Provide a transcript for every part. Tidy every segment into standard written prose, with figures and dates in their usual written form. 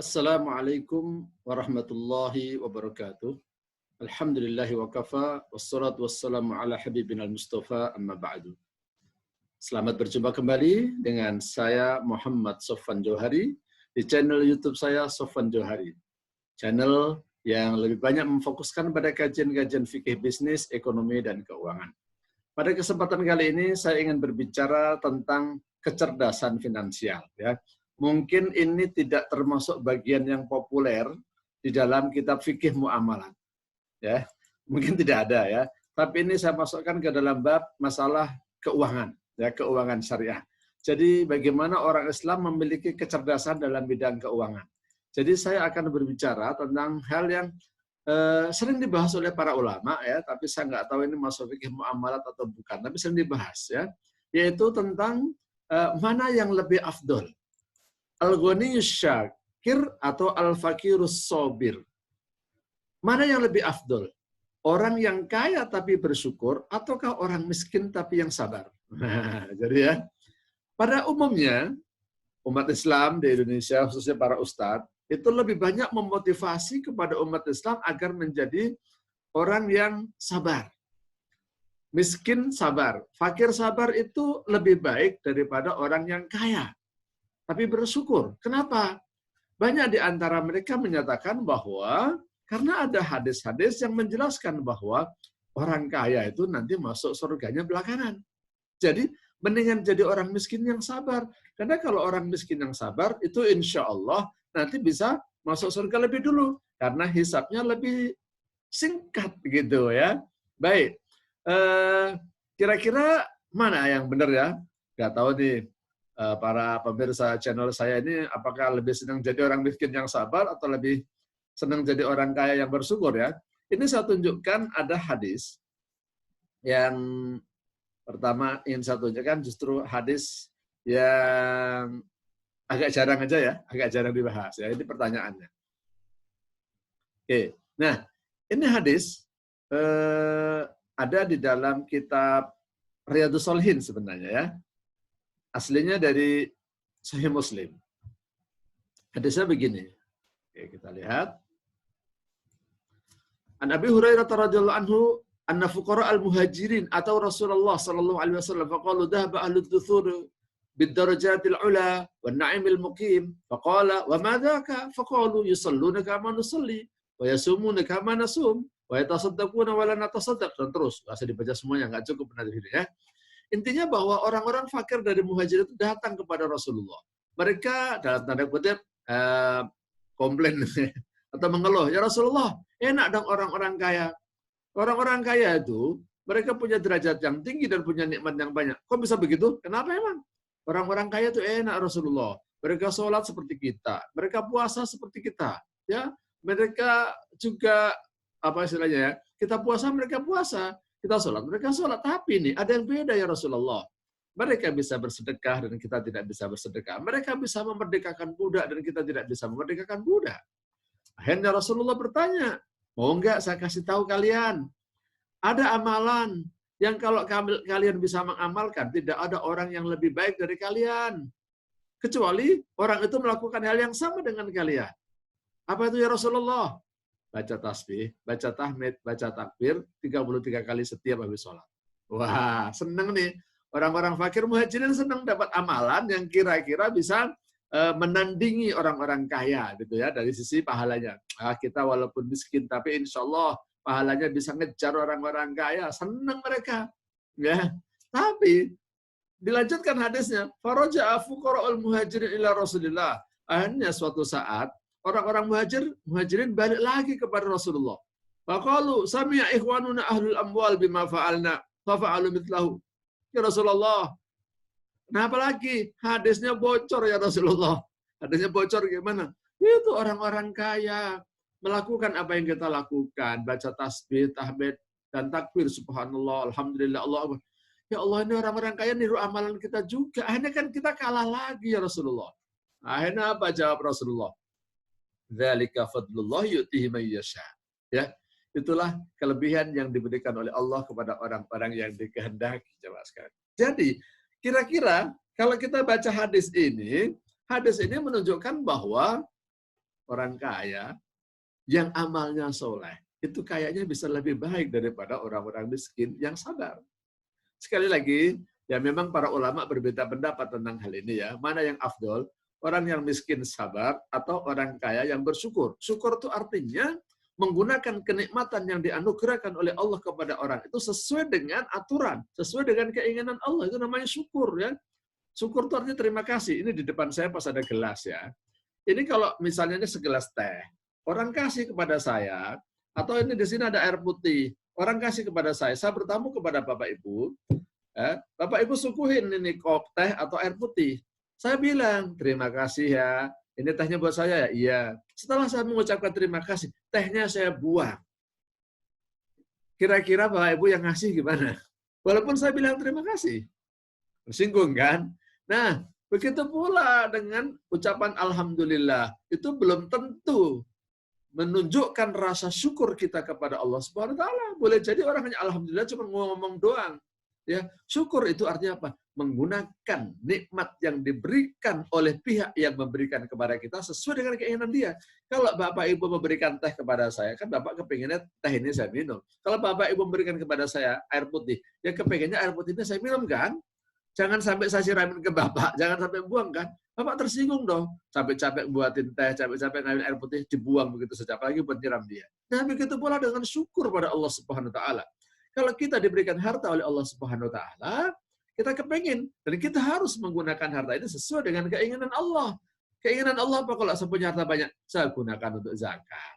Assalamualaikum warahmatullahi wabarakatuh. Alhamdulillahi wa kafa, wassalatu wassalamu ala habibina al-mustafa, amma ba'du. Selamat berjumpa kembali dengan saya Muhammad Sofwan Johari di channel YouTube saya Sofwan Johari. Channel yang lebih banyak memfokuskan pada kajian-kajian fikih bisnis, ekonomi, dan keuangan. Pada kesempatan kali ini saya ingin berbicara tentang kecerdasan finansial. Ya. Mungkin ini tidak termasuk bagian yang populer di dalam kitab fikih muamalat. Ya, mungkin tidak ada ya. Tapi ini saya masukkan ke dalam bab masalah keuangan, ya, keuangan syariah. Jadi bagaimana orang Islam memiliki kecerdasan dalam bidang keuangan. Jadi saya akan berbicara tentang hal yang sering dibahas oleh para ulama ya, tapi saya nggak tahu ini masuk fikih muamalat atau bukan, tapi sering dibahas ya, yaitu tentang mana yang lebih afdol. Al-Ghaniyus Syakir atau Al-Fakirus Sobir. Mana yang lebih afdol? Orang yang kaya tapi bersyukur, ataukah orang miskin tapi yang sabar? Nah, jadi ya, pada umumnya, umat Islam di Indonesia, khususnya para ustadz, itu lebih banyak memotivasi kepada umat Islam agar menjadi orang yang sabar. Miskin sabar, fakir sabar itu lebih baik daripada orang yang kaya tapi bersyukur. Kenapa? Banyak di antara mereka menyatakan bahwa karena ada hadis-hadis yang menjelaskan bahwa orang kaya itu nanti masuk surganya belakangan. Jadi mendingan jadi orang miskin yang sabar. Karena kalau orang miskin yang sabar itu insya Allah nanti bisa masuk surga lebih dulu. Karena hisabnya lebih singkat gitu ya. Baik, kira-kira mana yang benar ya? Gak tahu nih. Para pemirsa channel saya ini apakah lebih senang jadi orang miskin yang sabar atau lebih senang jadi orang kaya yang bersyukur ya. Ini saya tunjukkan ada hadis yang pertama ingin saya tunjukkan justru hadis yang agak jarang aja ya, agak jarang dibahas ya. Ini pertanyaannya. Oke, nah ini hadis ada di dalam kitab Riyadhus Shalihin sebenarnya ya. Aslinya dari Sahih Muslim. Hadisnya begini. Oke, kita lihat. An Abi Hurairah radhiyallahu anhu anna fuqara al-muhajirin atau Rasulullah sallallahu alaihi wasallam faqalu dhahaba ahlu dhuthur bid-darajatil ula wan na'imil muqim faqala wa ma dhaka faqalu yusalluna kama nusalli wa yasumuna kama nasum wa yatasaddaquna wa la natasaddaq dan terus. Enggak usah dibaca semuanya, enggak cukup benar ini ya. Intinya bahwa orang-orang fakir dari muhajir itu datang kepada Rasulullah. Mereka dalam tanda kutip komplain atau mengeluh, ya Rasulullah, enak dong orang-orang kaya. Orang-orang kaya itu mereka punya derajat yang tinggi dan punya nikmat yang banyak. Kok bisa begitu? Kenapa emang? Orang-orang kaya itu enak Rasulullah. Mereka sholat seperti kita, mereka puasa seperti kita, ya. Mereka juga apa istilahnya ya? Kita puasa, mereka puasa. Kita sholat, mereka sholat. Tapi nih, ada yang beda ya Rasulullah. Mereka bisa bersedekah dan kita tidak bisa bersedekah. Mereka bisa memerdekakan budak dan kita tidak bisa memerdekakan budak. Akhirnya Rasulullah bertanya, mau enggak saya kasih tahu kalian? Ada amalan yang kalau kalian bisa mengamalkan, tidak ada orang yang lebih baik dari kalian. Kecuali orang itu melakukan hal yang sama dengan kalian. Apa itu ya Rasulullah? Baca tasbih, baca tahmid, baca takbir 33 kali setiap habis sholat. Wah, seneng nih. Orang-orang fakir muhajirin senang dapat amalan yang kira-kira bisa menandingi orang-orang kaya gitu ya dari sisi pahalanya. Kita walaupun miskin tapi insya Allah pahalanya bisa ngejar orang-orang kaya. Senang mereka. Ya. Tapi dilanjutkan hadisnya, faraja'a fuqara'ul muhajirin ila Rasulillah. Akhirnya suatu saat orang-orang muhajirin balik lagi kepada Rasulullah. Faqalu sami'a ikhwanuna ahlul amwal bima fa'alna fa'alu mithlahu. Ya Rasulullah, kenapa lagi? Hadisnya bocor ya Rasulullah. Hadisnya bocor gimana? Itu orang-orang kaya melakukan apa yang kita lakukan, baca tasbih, tahmid, dan takbir, subhanallah, alhamdulillah, Allah Akbar. Ya Allah, ini orang-orang kaya niru amalan kita juga. Akhirnya kan kita kalah lagi ya Rasulullah. Akhirnya apa jawab Rasulullah? Dzalika fadlullah yu'tihi may yasha. Ya, itulah kelebihan yang diberikan oleh Allah kepada orang-orang yang dikehendaki. Jemaah sekalian. Jadi, kira-kira kalau kita baca hadis ini menunjukkan bahwa orang kaya yang amalnya soleh, itu kayaknya bisa lebih baik daripada orang-orang miskin yang sabar. Sekali lagi, ya memang para ulama berbeda pendapat tentang hal ini ya. Mana yang afdol? Orang yang miskin sabar atau orang kaya yang bersyukur. Syukur itu artinya menggunakan kenikmatan yang dianugerahkan oleh Allah kepada orang itu sesuai dengan aturan, sesuai dengan keinginan Allah. Itu namanya syukur ya. Syukur itu artinya terima kasih. Ini di depan saya pas ada gelas ya. Ini kalau misalnya ini segelas teh, orang kasih kepada saya, atau ini di sini ada air putih, orang kasih kepada saya bertamu kepada Bapak Ibu, Bapak Ibu suguhin ini kop teh atau air putih. Saya bilang, terima kasih ya, ini tehnya buat saya ya? Iya. Setelah saya mengucapkan terima kasih, tehnya saya buang. Kira-kira Bapak Ibu yang ngasih gimana? Walaupun saya bilang terima kasih. Tersinggung kan? Nah, begitu pula dengan ucapan Alhamdulillah. Itu belum tentu menunjukkan rasa syukur kita kepada Allah Subhanahu wa taala. Boleh jadi orang hanya alhamdulillah cuma ngomong doang. Ya, syukur itu artinya apa? Menggunakan nikmat yang diberikan oleh pihak yang memberikan kepada kita sesuai dengan keinginan dia. Kalau Bapak Ibu memberikan teh kepada saya, kan Bapak kepinginnya teh ini saya minum. Kalau Bapak Ibu memberikan kepada saya air putih, ya kepinginnya air putihnya saya minum kan? Jangan sampai saya siramin ke Bapak, jangan sampai buang kan? Bapak tersinggung dong. Capek-capek buatin teh, capek-capek ngambil air putih, dibuang begitu saja. Apalagi buat nyiram dia. Nah, begitu pula dengan syukur pada Allah Subhanahu wa taala. Kalau kita diberikan harta oleh Allah Subhanahu wa taala, kita kepingin dan kita harus menggunakan harta itu sesuai dengan keinginan Allah. Keinginan Allah apa kalau saya punya harta banyak? Saya gunakan untuk zakat.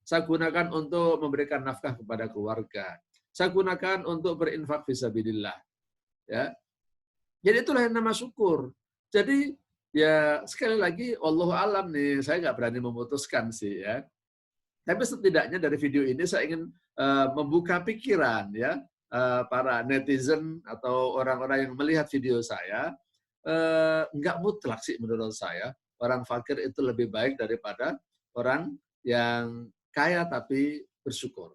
Saya gunakan untuk memberikan nafkah kepada keluarga. Saya gunakan untuk berinfak fisabilillah. Ya. Jadi itulah yang nama syukur. Jadi ya sekali lagi wallahu alam nih, saya nggak berani memutuskan sih ya. Tapi setidaknya dari video ini saya ingin membuka pikiran ya para netizen atau orang-orang yang melihat video saya, nggak mutlak sih menurut saya orang fakir itu lebih baik daripada orang yang kaya tapi bersyukur.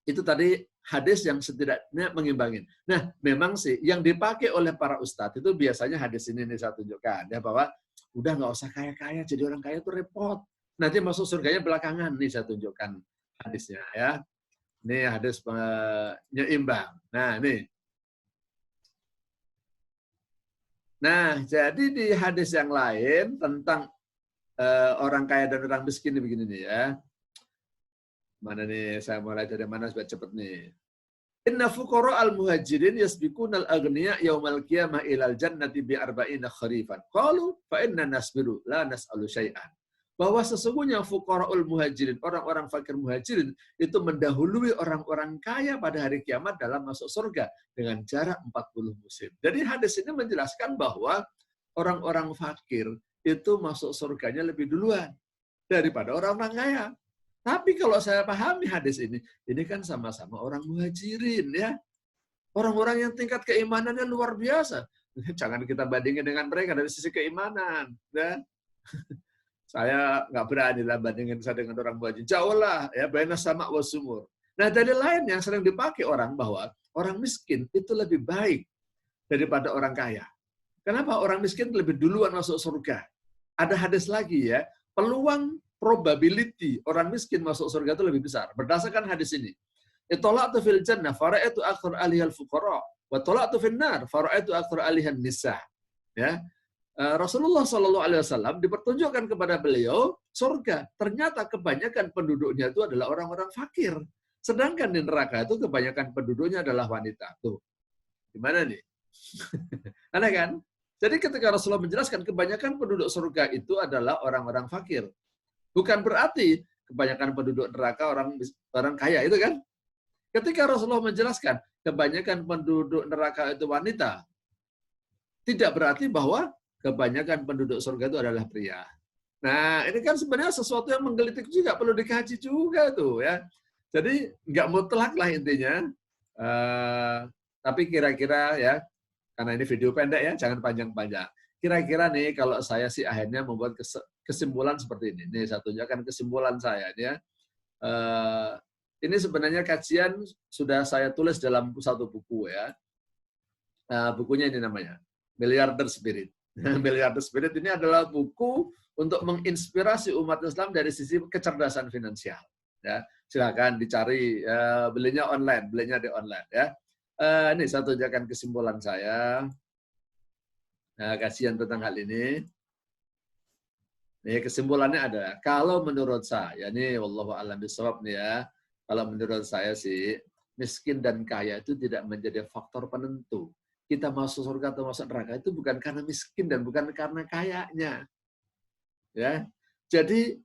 Itu tadi hadis yang setidaknya mengimbangin. Nah, memang sih yang dipakai oleh para ustadz itu biasanya hadis ini nih saya tunjukkan ya, bahwa udah nggak usah kaya-kaya, jadi orang kaya itu repot. Nanti masuk surganya belakangan nih saya tunjukkan hadisnya ya. Ini hadis penyeimbang. Nah, nih. Nah, jadi di hadis yang lain tentang orang kaya dan orang miskin ini begini nih ya. Mana nih, saya mulai dari mana supaya cepet nih. Inna fuqara al-muhajirin yasbiquna al-aghniya yaumal qiyamah ilal jannati bi arba'ina kharifan. Qalu fa inna nasbiru la nas'alu syai'an. Bahwa sesungguhnya fuqara'ul muhajirin, orang-orang fakir muhajirin itu mendahului orang-orang kaya pada hari kiamat dalam masuk surga dengan jarak 40 musim. Jadi hadis ini menjelaskan bahwa orang-orang fakir itu masuk surganya lebih duluan daripada orang-orang kaya. Tapi kalau saya pahami hadis ini kan sama-sama orang muhajirin ya. Orang-orang yang tingkat keimanannya luar biasa. Jangan kita bandingin dengan mereka dari sisi keimanan. Ya. Saya nggak berani lah bandingin saya dengan orang muhajirin. Jauh lah, ya, baina sama wasumur. Nah, dalil lain yang sering dipakai orang bahwa orang miskin itu lebih baik daripada orang kaya. Kenapa? Orang miskin lebih duluan masuk surga. Ada hadis lagi ya, peluang probability orang miskin masuk surga itu lebih besar. Berdasarkan hadis ini. Itola'tu fil jannah fara'aitu akthar alihal fuqara wa tola'tu fil nar fara'aitu akthar alihan nisa. Ya. Rasulullah Shallallahu alaihi wasallam dipertunjukkan kepada beliau surga. Ternyata kebanyakan penduduknya itu adalah orang-orang fakir. Sedangkan di neraka itu kebanyakan penduduknya adalah wanita. Tuh. Gimana nih? Aneh kan? Jadi ketika Rasulullah menjelaskan kebanyakan penduduk surga itu adalah orang-orang fakir. Bukan berarti kebanyakan penduduk neraka orang kaya itu kan. Ketika Rasulullah menjelaskan kebanyakan penduduk neraka itu wanita, tidak berarti bahwa kebanyakan penduduk surga itu adalah pria. Nah, ini kan sebenarnya sesuatu yang menggelitik juga, perlu dikaji juga tuh ya. Jadi nggak mutlak lah intinya. Tapi kira-kira ya, karena ini video pendek ya, jangan panjang-panjang. Kira-kira nih kalau saya sih akhirnya membuat kesimpulan seperti ini. Nih saya tunjukkan kesimpulan saya ya. Ini sebenarnya kajian sudah saya tulis dalam satu buku ya. Bukunya ini namanya Milliarder Spirit. Milliarder Spirit ini adalah buku untuk menginspirasi umat Islam dari sisi kecerdasan finansial. Ya, silakan dicari, belinya online, belinya di online. Ya, ini satu ajakan kesimpulan saya. Kajian tentang hal ini. Nih, kesimpulannya ada. Kalau menurut saya, ini wallahu a'lam bishawab nih ya. Kalau menurut saya sih, miskin dan kaya itu tidak menjadi faktor penentu. Kita masuk surga atau masuk neraka itu bukan karena miskin dan bukan karena kayanya. Ya. Jadi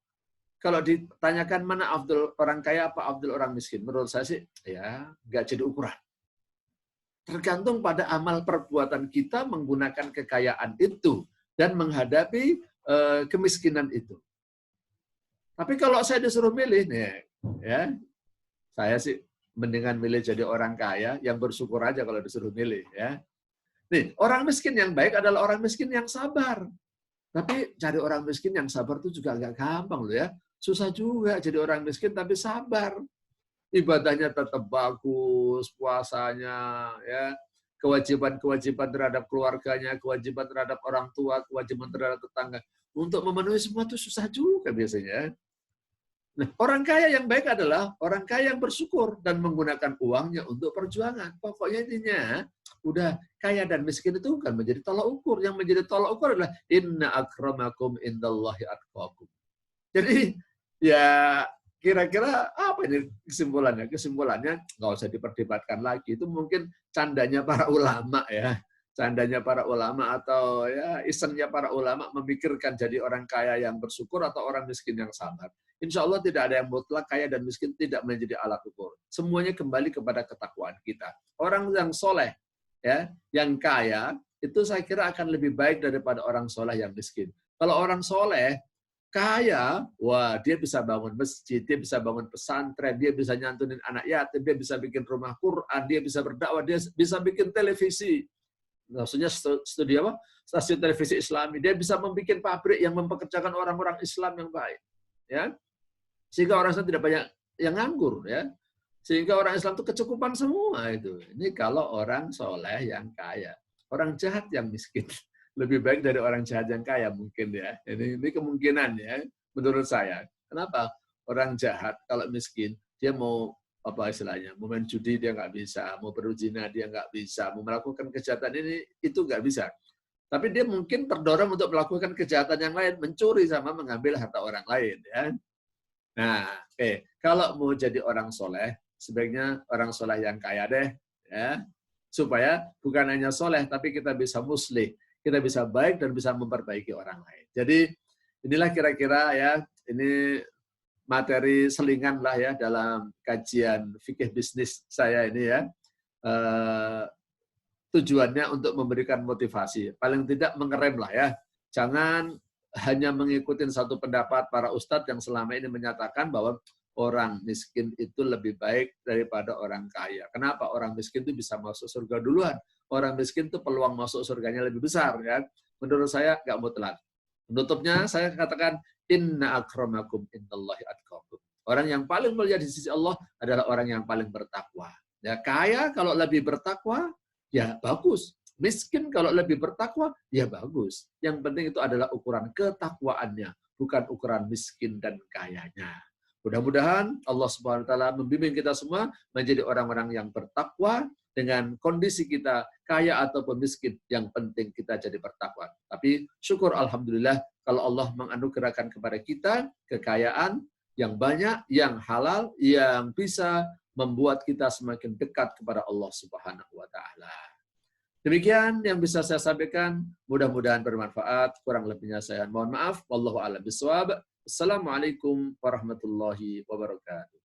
kalau ditanyakan mana afdal orang kaya apa afdal orang miskin, menurut saya sih ya nggak jadi ukuran. Tergantung pada amal perbuatan kita menggunakan kekayaan itu dan menghadapi kemiskinan itu. Tapi kalau saya disuruh milih nih, ya saya sih mendingan milih jadi orang kaya yang bersyukur aja kalau disuruh milih, ya. Nih, orang miskin yang baik adalah orang miskin yang sabar. Tapi cari orang miskin yang sabar itu juga agak gampang loh ya. Susah juga jadi orang miskin tapi sabar. Ibadahnya tetap bagus, puasanya, ya, kewajiban-kewajiban terhadap keluarganya, kewajiban terhadap orang tua, kewajiban terhadap tetangga. Untuk memenuhi semua itu susah juga biasanya. Nah, orang kaya yang baik adalah orang kaya yang bersyukur dan menggunakan uangnya untuk perjuangan. Pokoknya intinya, udah kaya dan miskin itu bukan menjadi tolak ukur. Yang menjadi tolak ukur adalah inna akramakum indallahi atqakum. Jadi, ya kira-kira apa ini kesimpulannya? Kesimpulannya nggak usah diperdebatkan lagi. Itu mungkin candanya para ulama ya. Candanya para ulama atau ya isengnya para ulama memikirkan jadi orang kaya yang bersyukur atau orang miskin yang sabar. Insya Allah tidak ada yang mutlak kaya dan miskin tidak menjadi alat ukur. Semuanya kembali kepada ketakwaan kita. Orang yang soleh, ya, yang kaya, itu saya kira akan lebih baik daripada orang soleh yang miskin. Kalau orang soleh, kaya, wah dia bisa bangun masjid, dia bisa bangun pesantren, dia bisa nyantunin anak yatim, dia bisa bikin rumah Quran, dia bisa berdakwah, dia bisa bikin televisi. Maksudnya studio apa? Stasiun televisi Islami. Dia bisa membuat pabrik yang mempekerjakan orang-orang Islam yang baik, ya. Sehingga orang Islam tidak banyak yang nganggur, ya. Sehingga orang Islam itu kecukupan semua itu. Ini kalau orang soleh yang kaya. Orang jahat yang miskin lebih baik dari orang jahat yang kaya mungkin ya. Ini kemungkinan ya menurut saya. Kenapa? Orang jahat kalau miskin dia mau apa istilahnya, mau main judi dia nggak bisa, mau berzina dia nggak bisa, mau melakukan kejahatan ini itu nggak bisa. Tapi dia mungkin terdorong untuk melakukan kejahatan yang lain, mencuri sama mengambil harta orang lain, ya. Nah, kalau mau jadi orang soleh, sebaiknya orang soleh yang kaya deh, ya, supaya bukan hanya soleh, tapi kita bisa muslih, kita bisa baik dan bisa memperbaiki orang lain. Jadi inilah kira-kira ya, ini materi selingan lah ya dalam kajian fikih bisnis saya ini ya. Tujuannya untuk memberikan motivasi. Paling tidak mengerem lah ya. Jangan hanya mengikuti satu pendapat para ustadz yang selama ini menyatakan bahwa orang miskin itu lebih baik daripada orang kaya. Kenapa? Orang miskin itu bisa masuk surga duluan. Orang miskin itu peluang masuk surganya lebih besar. Ya. Menurut saya nggak mutlak. Penutupnya saya katakan, inna akramakum indallahi atqakum. Orang yang paling mulia di sisi Allah adalah orang yang paling bertakwa. Ya, kaya kalau lebih bertakwa, ya bagus. Miskin kalau lebih bertakwa, ya bagus. Yang penting itu adalah ukuran ketakwaannya, bukan ukuran miskin dan kayanya. Mudah-mudahan Allah Subhanahu wa taala membimbing kita semua menjadi orang-orang yang bertakwa dengan kondisi kita kaya ataupun miskin, yang penting kita jadi bertakwa. Tapi syukur alhamdulillah kalau Allah menganugerahkan kepada kita kekayaan yang banyak, yang halal, yang bisa membuat kita semakin dekat kepada Allah Subhanahu wa taala. Demikian yang bisa saya sampaikan, mudah-mudahan bermanfaat. Kurang lebihnya saya mohon maaf. Wallahu a'lam bishawab. Assalamualaikum warahmatullahi wabarakatuh.